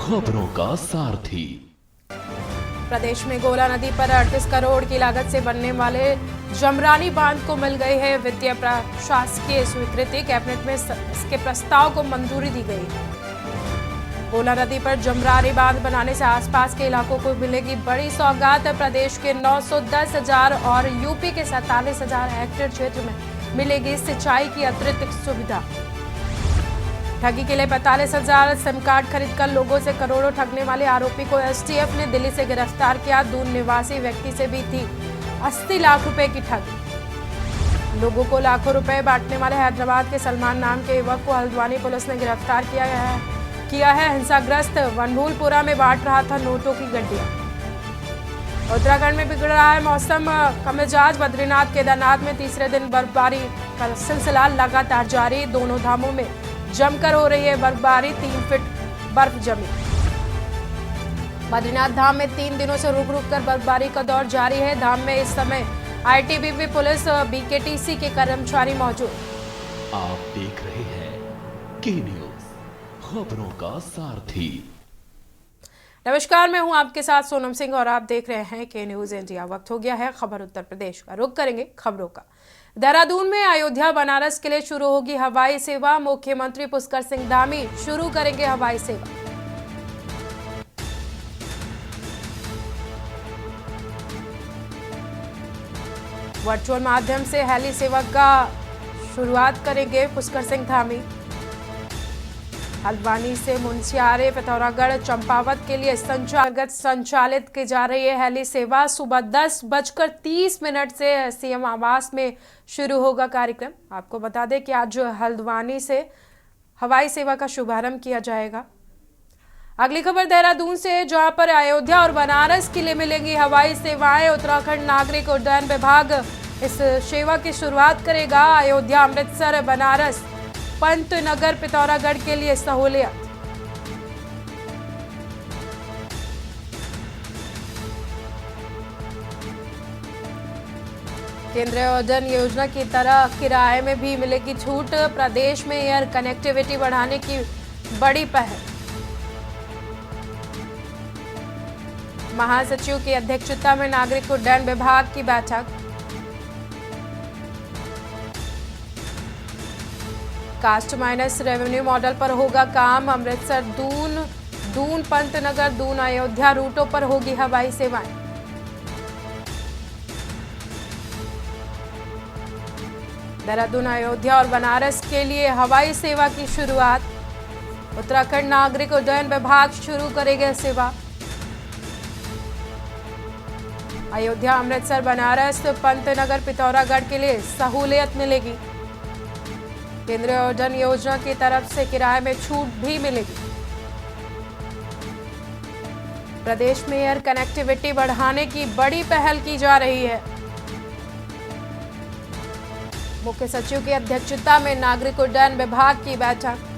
खबरों का सारथी। प्रदेश में गोला नदी पर 38 करोड़ की लागत से बनने वाले जमरानी बांध को मिल गई है वित्तीय प्रशासकीय स्वीकृति। कैबिनेट में इसके प्रस्ताव को मंजूरी दी गई है। गोला नदी पर जमरानी बांध बनाने से आसपास के इलाकों को मिलेगी बड़ी सौगात। प्रदेश के 910,000 और यूपी के 47,000 हेक्टेयर क्षेत्र में मिलेगी सिंचाई की अतिरिक्त सुविधा। ठगी के लिए 45,000 सिम कार्ड खरीदकर लोगों से करोड़ों ठगने वाले आरोपी को एसटीएफ ने दिल्ली से गिरफ्तार किया। दून निवासी व्यक्ति से भी थी 80 लाख रुपए की ठगी। लोगों को लाखों रुपए बांटने वाले हैदराबाद के सलमान नाम के युवक को हल्द्वानी पुलिस ने गिरफ्तार किया है। हिंसाग्रस्त वनभूलपुरा में बांट रहा था नोटों की गड्डियां। उत्तराखंड में बिगड़ रहा है मौसम का मिजाज। बद्रीनाथ केदारनाथ में तीसरे दिन बर्फबारी का सिलसिला लगातार जारी। दोनों धामों में जमकर हो रही है बर्फबारी। 3 फीट बर्फ जमी। बद्रीनाथ धाम में 3 दिनों से रुक रुक कर बर्फबारी का दौर जारी है। धाम में इस समय आईटीबीपी पुलिस बीकेटीसी के कर्मचारी मौजूद। आप देख रहे हैं के न्यूज, खबरों का सारथी। नमस्कार, मैं हूं आपके साथ सोनम सिंह और आप देख रहे हैं के न्यूज इंडिया। वक्त हो गया है खबर उत्तर प्रदेश का। रुक करेंगे खबरों का। देहरादून में अयोध्या बनारस के लिए शुरू होगी हवाई सेवा। मुख्यमंत्री पुष्कर सिंह धामी शुरू करेंगे हवाई सेवा। वर्चुअल माध्यम से हेली सेवा का शुरुआत करेंगे पुष्कर सिंह धामी। हल्द्वानी से मुंशियारे, पिथौरागढ़, चंपावत के लिए संचालित की जा रही है हेली सेवा। सुबह 10:30 से सीएम आवास में शुरू होगा कार्यक्रम। आपको बता दें कि आज हल्द्वानी से हवाई सेवा का शुभारंभ किया जाएगा। अगली खबर देहरादून से, जहां पर अयोध्या और बनारस के लिए मिलेंगी हवाई सेवाएं। उत्तराखंड नागरिक उड्डयन विभाग इस सेवा की शुरुआत करेगा। अयोध्या, अमृतसर, बनारस, पंतनगर, पिथौरागढ़ के लिए सहूलियत। केंद्रीय उड़ान योजना की तरह किराए में भी मिलेगी छूट। प्रदेश में एयर कनेक्टिविटी बढ़ाने की बड़ी पहल। महासचिव की अध्यक्षता में नागरिक उड्डयन विभाग की बैठक। कास्ट माइनस रेवेन्यू मॉडल पर होगा काम। अमृतसर, दून, पंतनगर, दून, अयोध्या रूटों पर होगी हवाई सेवाएं। देहरादून, अयोध्या और बनारस के लिए हवाई सेवा की शुरुआत। उत्तराखंड नागरिक उड्डयन विभाग शुरू करेगा सेवा। अयोध्या, अमृतसर, बनारस, पंतनगर, पिथौरागढ़ के लिए सहूलियत मिलेगी। केंद्रीय उड़ान योजना की तरफ से किराए में छूट भी मिलेगी। प्रदेश में एयर कनेक्टिविटी बढ़ाने की बड़ी पहल की जा रही है। मुख्य सचिव की अध्यक्षता में नागरिक उड्डयन विभाग की बैठक।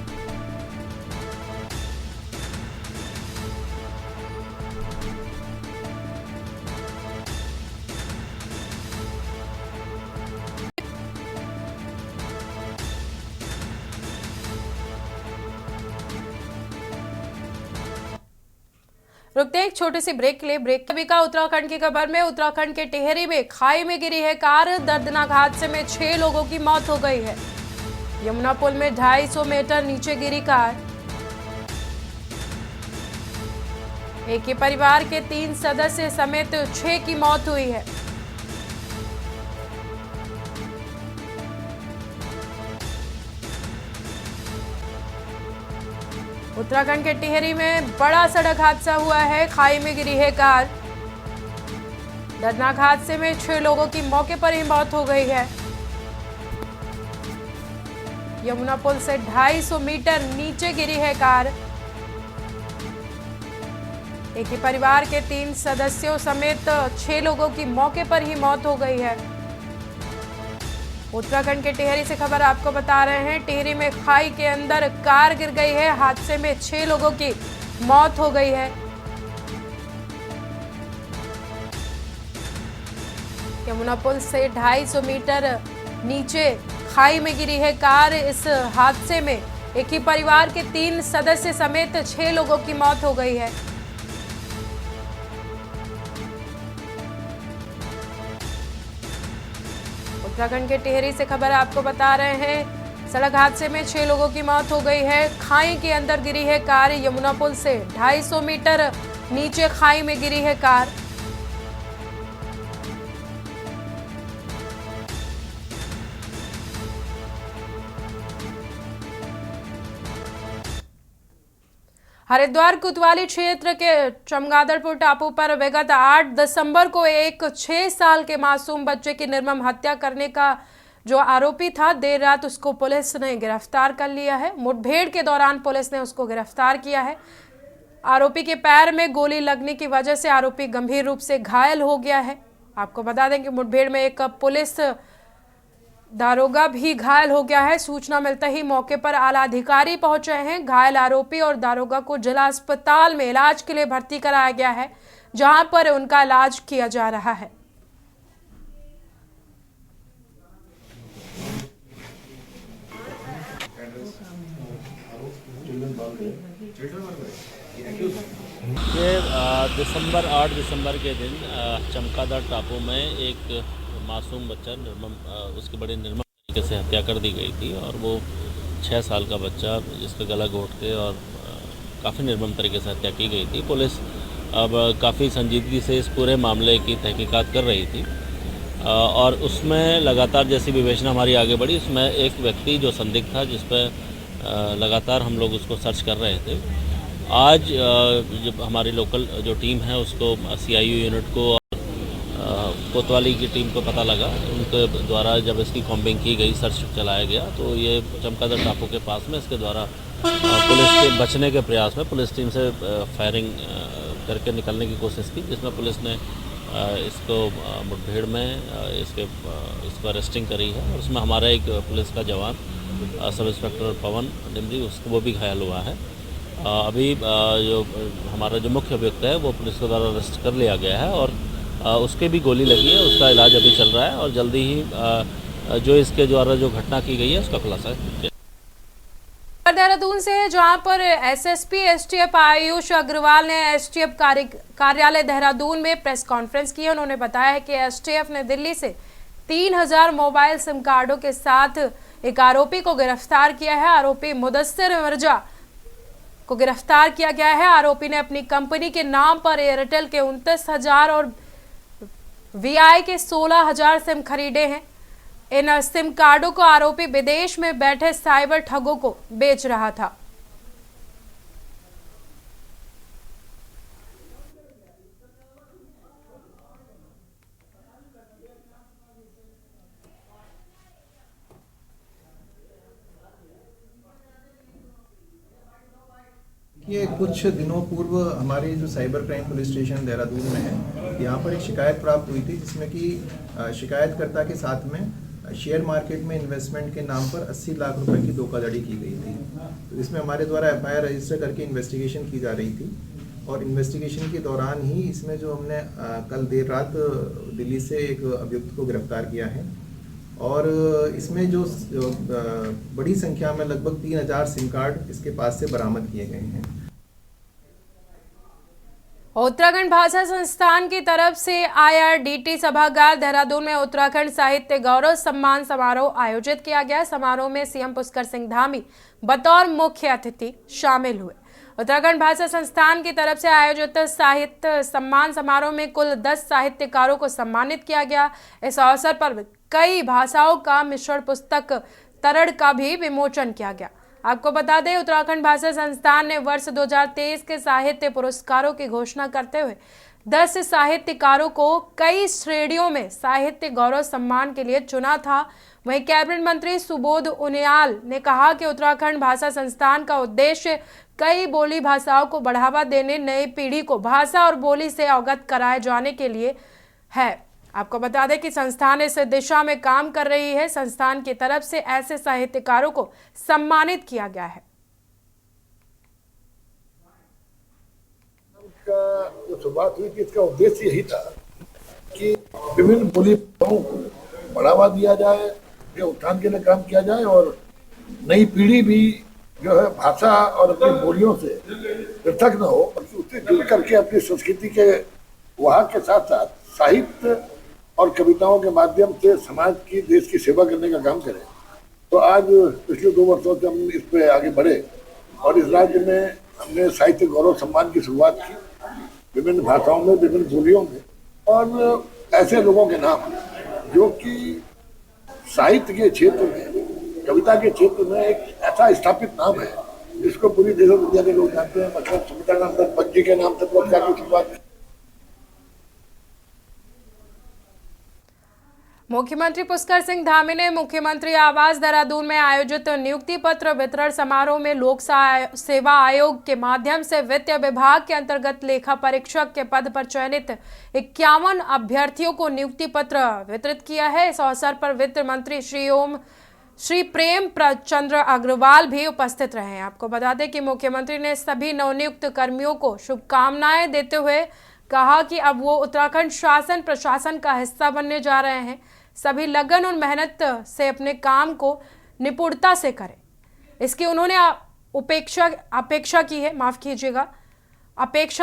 रुकते हैं एक छोटे से ब्रेक के लिए। ब्रेक के का उत्तराखंड की खबर में, उत्तराखंड के टिहरी में खाई में गिरी है कार। दर्दनाक हादसे में 6 लोगों की मौत हो गई है। यमुना पुल में 250 मीटर नीचे गिरी कार। एक ही परिवार के 3 सदस्य समेत 6 की मौत हुई है। उत्तराखंड के टिहरी में बड़ा सड़क हादसा हुआ है। खाई में गिरी है कार। दर्दनाक हादसे में 6 लोगों की मौके पर ही मौत हो गई है। यमुना पुल से 250 मीटर नीचे गिरी है कार। एक ही परिवार के 3 सदस्यों समेत 6 लोगों की मौके पर ही मौत हो गई है। उत्तराखंड के टिहरी से खबर आपको बता रहे हैं। टिहरी में खाई के अंदर कार गिर गई है। हादसे में 6 लोगों की मौत हो गई है। यमुना पुल से 250 मीटर नीचे खाई में गिरी है कार। इस हादसे में एक ही परिवार के 3 सदस्य समेत 6 लोगों की मौत हो गई है। उत्तराखंड के टिहरी से खबर आपको बता रहे हैं। सड़क हादसे में 6 लोगों की मौत हो गई है। खाई के अंदर गिरी है कार। यमुना पुल से 250 मीटर नीचे खाई में गिरी है कार। हरिद्वार कोतवाली क्षेत्र के चमगादड़पुर टापू पर विगत 8 दिसंबर को एक 6 साल के मासूम बच्चे की निर्मम हत्या करने का जो आरोपी था, देर रात उसको पुलिस ने गिरफ्तार कर लिया है। मुठभेड़ के दौरान पुलिस ने उसको गिरफ्तार किया है। आरोपी के पैर में गोली लगने की वजह से आरोपी गंभीर रूप से घायल हो गया है। आपको बता दें कि मुठभेड़ में एक पुलिस दारोगा भी घायल हो गया है। सूचना मिलते ही मौके पर आला अधिकारी पहुंचे हैं। घायल आरोपी और दारोगा को जिला अस्पताल में इलाज के लिए भर्ती कराया गया है, जहां पर उनका इलाज किया जा रहा है। ये 8 दिसंबर के दिन चमगादड़ टापू में एक मासूम बच्चा उसकी बड़ी निर्मम तरीके से हत्या कर दी गई थी और वो 6 साल का बच्चा जिसका गला घोट के और काफ़ी निर्मम तरीके से हत्या की गई थी। पुलिस अब काफ़ी संजीदगी से इस पूरे मामले की तहकीकात कर रही थी और उसमें लगातार जैसी विवेचना हमारी आगे बढ़ी, उसमें एक व्यक्ति जो संदिग्ध था जिस पर लगातार हम लोग उसको सर्च कर रहे थे। आज जब हमारी लोकल जो टीम है उसको CIU यूनिट को कोतवाली की टीम को पता लगा, उनके द्वारा जब इसकी कॉम्बिंग की गई, सर्च चलाया गया, तो ये चमगादड़ टापू के पास में इसके द्वारा पुलिस के बचने के प्रयास में पुलिस टीम से फायरिंग करके निकलने की कोशिश की, जिसमें पुलिस ने इसको मुठभेड़ में इसको अरेस्टिंग करी है और उसमें हमारा एक पुलिस का जवान सब इंस्पेक्टर पवन डिमरी वो भी घायल हुआ है। अभी जो हमारा जो मुख्य अभियुक्त है वो पुलिस के द्वारा अरेस्ट कर लिया गया है और उसके भी गोली लगी है, उसका इलाज अभी चल रहा है और जल्दी ही जो इसके द्वारा जो घटना की गई है उसका खुलासा है। देहरादून से जहां पर SSP STF आयुष अग्रवाल ने STF कार्यालय देहरादून में प्रेस कॉन्फ्रेंस की। उन्होंने बताया है कि STF ने दिल्ली से 3000 मोबाइल सिम कार्डों के साथ एक आरोपी को गिरफ्तार किया है। आरोपी मुदस्सिर मिर्जा को गिरफ्तार किया गया है। आरोपी ने अपनी कंपनी के नाम पर एयरटेल के 29,000 और VI के 16,000 सिम खरीदे हैं। इन सिम कार्डों को आरोपी विदेश में बैठे साइबर ठगों को बेच रहा था। ये कुछ दिनों पूर्व हमारे जो cyber crime police station Dehradun में है, यहाँ पर एक शिकायत प्राप्त हुई थी जिसमें कि शिकायतकर्ता के साथ में शेयर मार्केट में इन्वेस्टमेंट के नाम पर 80 लाख रुपए की धोखाधड़ी की गई थी। तो इसमें हमारे द्वारा FIR रजिस्टर करके इन्वेस्टिगेशन की जा रही थी और इन्वेस्टिगेशन के दौरान ही इसमें जो हमने कल देर रात दिल्ली से एक अभियुक्त को गिरफ्तार किया है और इसमें जो बड़ी संख्या में लगभग 3000 सिम कार्ड इसके पास से बरामद किए गए हैं। उत्तराखंड भाषा संस्थान की तरफ से IRDT सभागार देहरादून में उत्तराखंड साहित्य गौरव सम्मान समारोह आयोजित किया गया। समारोह में CM पुष्कर सिंह धामी बतौर मुख्य अतिथि शामिल हुए। उत्तराखंड भाषा संस्थान की तरफ से आयोजित साहित्य सम्मान समारोह में कुल 10 साहित्यकारों को सम्मानित किया गया। इस अवसर पर कई भाषाओं का मिश्रण पुस्तक तरड़ का भी विमोचन किया गया। आपको बता दें, उत्तराखंड भाषा संस्थान ने वर्ष 2023 के साहित्य पुरस्कारों की घोषणा करते हुए 10 साहित्यकारों को कई श्रेणियों में साहित्य गौरव सम्मान के लिए चुना था। वहीं कैबिनेट मंत्री सुबोध उनियाल ने कहा कि उत्तराखंड भाषा संस्थान का उद्देश्य कई बोली भाषाओं को बढ़ावा देने, नई पीढ़ी को भाषा और बोली से अवगत कराए जाने के लिए है। आपको बता दें कि संस्थान इस दिशा में काम कर रही है। संस्थान की तरफ से ऐसे साहित्यकारों को सम्मानित किया गया है। इसका जो शुरुआत हुई थी, इसका उद्देश्य यही था कि विभिन्न बोली भाषाओं को बढ़ावा दिया जाए, उत्थान के लिए काम किया जाए और नई पीढ़ी भी जो है भाषा और अपनी बोलियों से पृथक न हो, बल्कि उससे जुड़ करके अपनी संस्कृति के वहाँ के साथ साथ साहित्य और कविताओं के माध्यम से समाज की, देश की सेवा करने का काम करें। तो आज पिछले 2 वर्षों से हम इस पे आगे बढ़े और इस राज्य में हमने साहित्य गौरव सम्मान की शुरुआत की, विभिन्न भाषाओं में, विभिन्न बोलियों में, और ऐसे लोगों के नाम जो कि साहित्य के क्षेत्र में, कविता के क्षेत्र में एक ऐसा स्थापित नाम है जिसको पूरी देश और दुनिया के लोग जानते हैं। मतलब सुमित्रानंद दत्त जी के नाम से पुरस्कार की शुरुआत की। मुख्यमंत्री पुष्कर सिंह धामी ने मुख्यमंत्री आवास देहरादून में आयोजित नियुक्ति पत्र वितरण समारोह में लोक सेवा आयोग के माध्यम से वित्त विभाग के अंतर्गत लेखा परीक्षक के पद पर चयनित 51 अभ्यर्थियों को नियुक्ति पत्र वितरित किया है। इस अवसर पर वित्त मंत्री श्री प्रेम चंद्र अग्रवाल भी उपस्थित रहे। आपको बता दें कि मुख्यमंत्री ने सभी नवनियुक्त कर्मियों को शुभकामनाएं देते हुए कहा कि अब वो उत्तराखंड शासन प्रशासन का हिस्सा बनने जा रहे हैं। सभी लगन और मेहनत से अपने काम को निपुणता से करें, इसकी उन्होंने अपेक्षा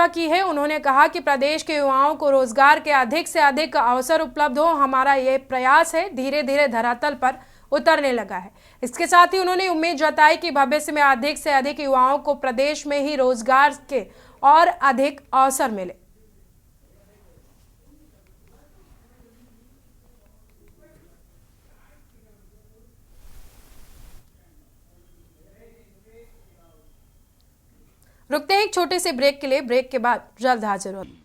की है। उन्होंने कहा कि प्रदेश के युवाओं को रोजगार के अधिक से अधिक अवसर उपलब्ध हो, हमारा ये प्रयास है, धीरे धीरे धरातल पर उतरने लगा है। इसके साथ ही उन्होंने उम्मीद जताई कि भविष्य में अधिक से अधिक युवाओं को प्रदेश में ही रोजगार के और अधिक अवसर मिले। रुकते हैं एक छोटे से ब्रेक के लिए। ब्रेक के बाद जल्द हाजिर होते।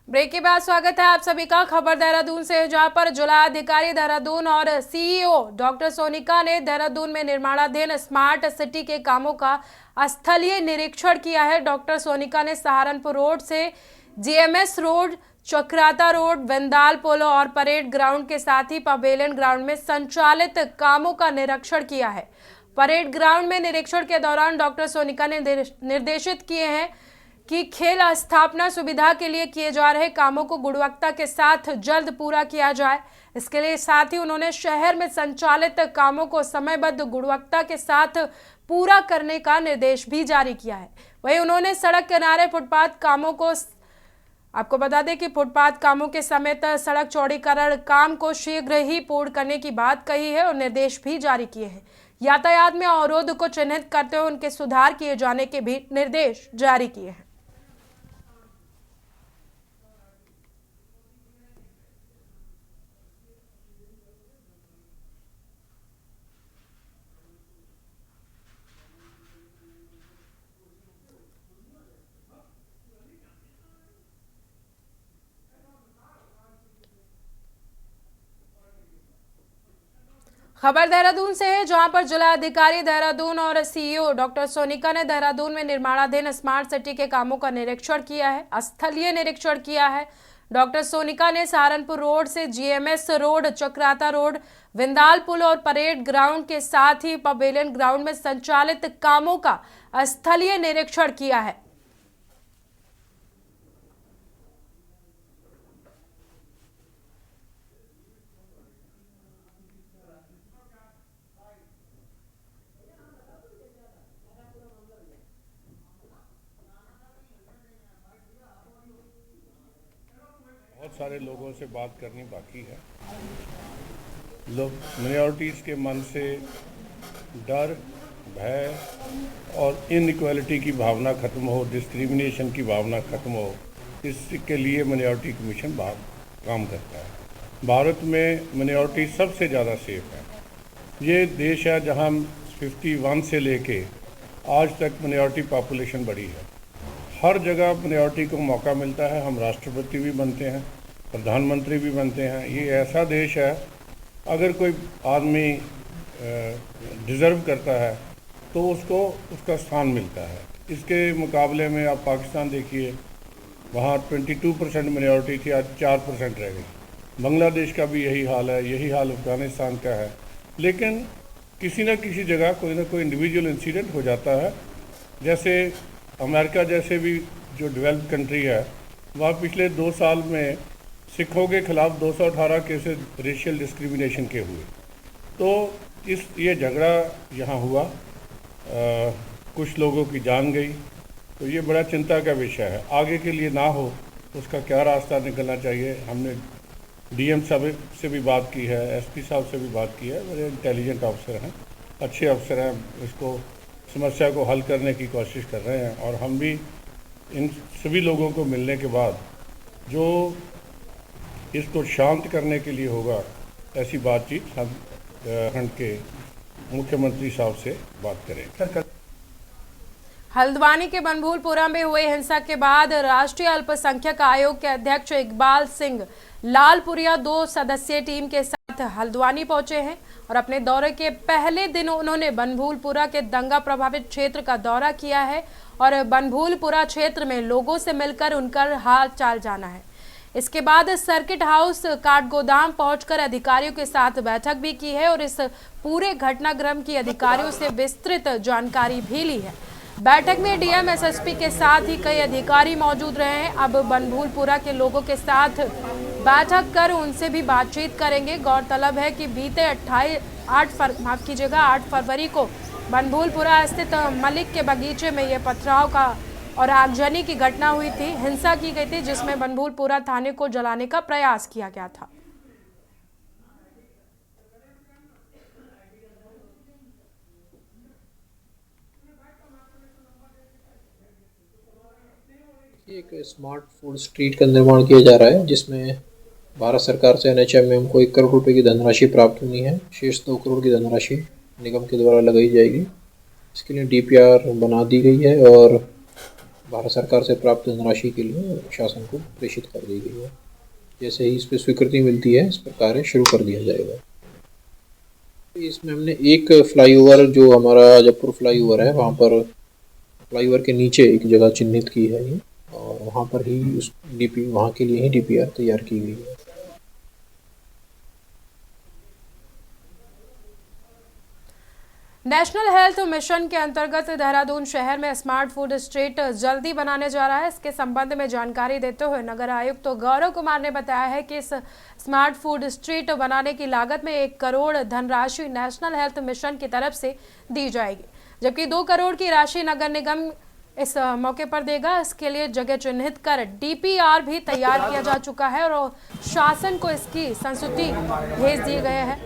ब्रेक के बाद स्वागत है आप सभी का खबर देहरादून से, जहां पर जिलाधिकारी देहरादून और सीईओ डॉक्टर सोनिका ने देहरादून में निर्माणाधीन स्मार्ट सिटी के कामों का स्थलीय निरीक्षण किया है। डॉक्टर सोनिका ने सहारनपुर रोड से जीएमएस रोड, चक्राता रोड, वेंदाल पुल और परेड ग्राउंड के साथ ही पवेलियन ग्राउंड में संचालित कामों का निरीक्षण किया है। परेड ग्राउंड में निरीक्षण के दौरान डॉक्टर सोनिका ने निर्देशित किए हैं कि खेल स्थापना सुविधा के लिए किए जा रहे कामों को गुणवत्ता के साथ जल्द पूरा किया जाए। इसके लिए साथ ही उन्होंने शहर में संचालित कामों को समयबद्ध गुणवत्ता के साथ पूरा करने का निर्देश भी जारी किया है। वहीं उन्होंने सड़क किनारे फुटपाथ कामों को, आपको बता दें कि फुटपाथ कामों के समेत सड़क चौड़ीकरण काम को शीघ्र ही पूर्ण करने की बात कही है और निर्देश भी जारी किए हैं। यातायात में अवरोध को चिन्हित करते हुए उनके सुधार किए जाने के भी निर्देश जारी किए हैं। खबर देहरादून से है, जहां पर जिलाधिकारी देहरादून और सीईओ डॉक्टर सोनिका ने देहरादून में निर्माणाधीन स्मार्ट सिटी के कामों का निरीक्षण किया है, स्थलीय निरीक्षण किया है। डॉक्टर सोनिका ने सहारनपुर रोड से जीएमएस रोड, चक्राता रोड, विंदाल पुल और परेड ग्राउंड के साथ ही पवेलियन ग्राउंड में संचालित कामों का स्थलीय निरीक्षण किया है। बहुत सारे लोगों से बात करनी बाकी है। लोग माइनॉरिटीज़ के मन से डर, भय और इनइक्वालिटी की भावना खत्म हो, डिस्क्रिमिनेशन की भावना खत्म हो, इसके लिए माइनॉरिटी कमीशन काम करता है। भारत में माइनॉरिटी सबसे ज़्यादा सेफ है। ये देश है जहां 51 से लेके आज तक माइनॉरिटी पॉपुलेशन बढ़ी है। हर जगह माइनॉरिटी को मौका मिलता है। हम राष्ट्रपति भी बनते हैं, प्रधानमंत्री भी बनते हैं। ये ऐसा देश है, अगर कोई आदमी डिज़र्व करता है तो उसको उसका स्थान मिलता है। इसके मुकाबले में आप पाकिस्तान देखिए, वहाँ 22% माइनॉरिटी थी, आज 4% रह गई। बांग्लादेश का भी यही हाल है, यही हाल अफ़गानिस्तान का है। लेकिन किसी न किसी जगह कोई ना कोई इंडिविजुअल इंसिडेंट हो जाता है। जैसे अमेरिका जैसे भी जो डेवलप्ड कंट्री है, वहाँ पिछले 2 साल में सिखों के खिलाफ 218 केसेस रेशियल डिस्क्रिमिनेशन के हुए। तो ये झगड़ा यहाँ हुआ कुछ लोगों की जान गई, तो ये बड़ा चिंता का विषय है। आगे के लिए ना हो उसका क्या रास्ता निकलना चाहिए। हमने डीएम साहब से भी बात की है, एसपी साहब से भी बात की है। बड़े इंटेलिजेंट अफसर हैं, अच्छे अफसर हैं, इसको समस्या को हल करने की कोशिश कर रहे हैं। और हम भी इन सभी लोगों को मिलने के बाद जो इसको शांत करने के लिए होगा, ऐसी बातचीत हम खंड के मुख्यमंत्री साहब से बात करें। हल्द्वानी के बनभूलपुरा में हुई हिंसा के बाद राष्ट्रीय अल्पसंख्यक आयोग के अध्यक्ष इकबाल सिंह लालपुरिया 2 सदस्यीय टीम के साथ हल्द्वानी पहुंचे हैं और अपने दौरे के पहले दिन उन्होंने बनभूलपुरा के दंगा प्रभावित क्षेत्र का दौरा किया है और बनभूलपुरा क्षेत्र में लोगों से मिलकर उनका हाल चाल जाना है। इसके बाद सर्किट हाउस काठगोदाम पहुंचकर अधिकारियों के साथ बैठक भी की है और इस पूरे घटनाक्रम की अधिकारियों से विस्तृत जानकारी भी ली है। बैठक में डीएम एसएसपी के साथ ही कई अधिकारी मौजूद रहे हैं। अब बनभूलपुरा के लोगों के साथ बैठक कर उनसे भी बातचीत करेंगे। गौरतलब है कि बीते 8 फरवरी को बनभूलपुरा स्थित मलिक के बगीचे में यह पथराव का और आगजनी की घटना हुई थी, हिंसा की गई थी, जिसमें बनभूलपुरा थाने को जलाने का प्रयास किया गया था। एक स्मार्ट फूड स्ट्रीट का निर्माण किया जा रहा है, जिसमें भारत सरकार से एनएचएमएम को 1 करोड़ रुपए की धनराशि प्राप्त हुई है। शेष 2 करोड़ की धनराशि निगम के द्वारा लगाई जाएगी। इसके लिए डीपीआर बना दी गई है और भारत सरकार से प्राप्त धनराशि के लिए शासन को प्रेषित कर दी गई है। जैसे ही इस पर स्वीकृति मिलती है, इस पर कार्य शुरू कर दिया जाएगा। इसमें हमने एक फ्लाईओवर, जो हमारा जयपुर फ्लाईओवर है, वहाँ पर फ्लाईओवर के नीचे एक जगह चिन्हित की है ये, और वहाँ पर ही वहाँ के लिए ही डीपीआर तैयार की गई है। नेशनल हेल्थ मिशन के अंतर्गत देहरादून शहर में स्मार्ट फूड स्ट्रीट जल्दी बनाने जा रहा है। इसके संबंध में जानकारी देते हुए नगर आयुक्त तो गौरव कुमार ने बताया है कि इस स्मार्ट फूड स्ट्रीट बनाने की लागत में 1 करोड़ धनराशि नेशनल हेल्थ मिशन की तरफ से दी जाएगी, जबकि 2 करोड़ की राशि नगर निगम इस मौके पर देगा। इसके लिए जगह चिन्हित कर डीपीआर भी तैयार किया जा चुका है और शासन को इसकी संस्तुति भेज दिए गए हैं।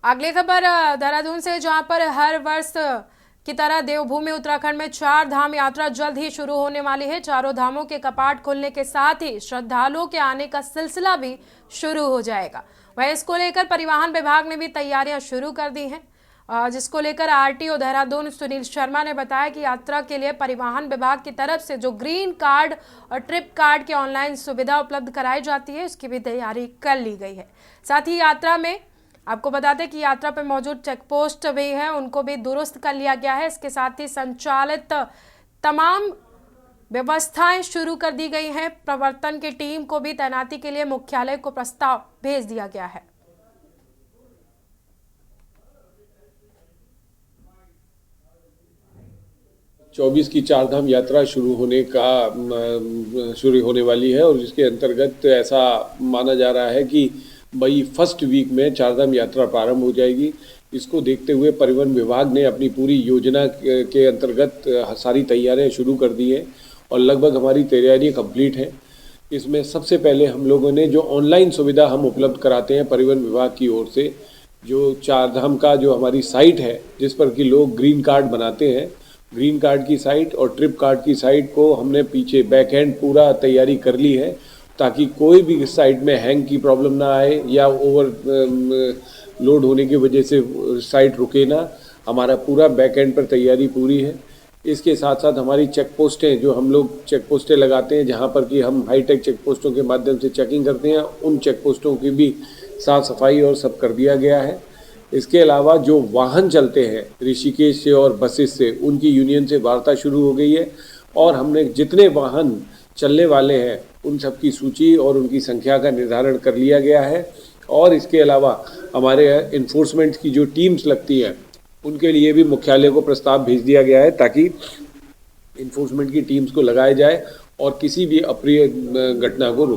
अगली खबर देहरादून से, जहां पर हर वर्ष की तरह देवभूमि उत्तराखंड में 4 धाम यात्रा जल्द ही शुरू होने वाली है। चारों धामों के कपाट खुलने के साथ ही श्रद्धालुओं के आने का सिलसिला भी शुरू हो जाएगा। वहीं इसको लेकर परिवहन विभाग ने भी तैयारियां शुरू कर दी हैं, जिसको लेकर आरटीओ देहरादून सुनील शर्मा ने बताया कि यात्रा के लिए परिवहन विभाग की तरफ से जो ग्रीन कार्ड और ट्रिप कार्ड की ऑनलाइन सुविधा उपलब्ध कराई जाती है, उसकी भी तैयारी कर ली गई है। साथ ही यात्रा में आपको बता दें कि यात्रा पर मौजूद चेक पोस्ट भी हैं, उनको भी दुरुस्त कर लिया गया है। इसके साथ ही संचालित तमाम व्यवस्थाएं शुरू कर दी गई हैं। प्रवर्तन की टीम को भी तैनाती के लिए मुख्यालय को प्रस्ताव भेज दिया गया है। चौबीस की 4 धाम यात्रा शुरू होने वाली है और जिसके अंतर्गत ऐसा माना जा रहा है कि मई फर्स्ट वीक में 4 धाम यात्रा प्रारंभ हो जाएगी। इसको देखते हुए परिवहन विभाग ने अपनी पूरी योजना के अंतर्गत सारी तैयारियां शुरू कर दी हैं और लगभग हमारी तैयारी कंप्लीट है। इसमें सबसे पहले हम लोगों ने जो ऑनलाइन सुविधा हम उपलब्ध कराते हैं परिवहन विभाग की ओर से, जो 4 धाम का जो हमारी साइट है जिस पर कि लोग ग्रीन कार्ड बनाते हैं, ग्रीन कार्ड की साइट और ट्रिप कार्ड की साइट को हमने पीछे बैक एंड पूरा तैयारी कर ली है, ताकि कोई भी साइट में हैंग की प्रॉब्लम ना आए या ओवर लोड होने की वजह से साइट रुके ना। हमारा पूरा बैक एंड पर तैयारी पूरी है। इसके साथ साथ हमारी चेक पोस्टें, जो हम लोग चेक पोस्टें लगाते हैं जहां पर कि हम हाईटेक चेक पोस्टों के माध्यम से चेकिंग करते हैं, उन चेक पोस्टों की भी साफ सफाई और सब कर दिया गया है। इसके अलावा जो वाहन चलते हैं ऋषिकेश से और बसेस से, उनकी यूनियन से वार्ता शुरू हो गई है और हमने जितने वाहन चलने वाले हैं उन सब की सूची और उनकी संख्या का निर्धारण कर लिया गया है। और इसके अलावा हमारे इन्फोर्समेंट की जो टीम्स लगती हैं उनके लिए भी मुख्यालय को प्रस्ताव भेज दिया गया है, ताकि इन्फोर्समेंट की टीम्स को लगाया जाए और किसी भी अप्रिय घटना को रोका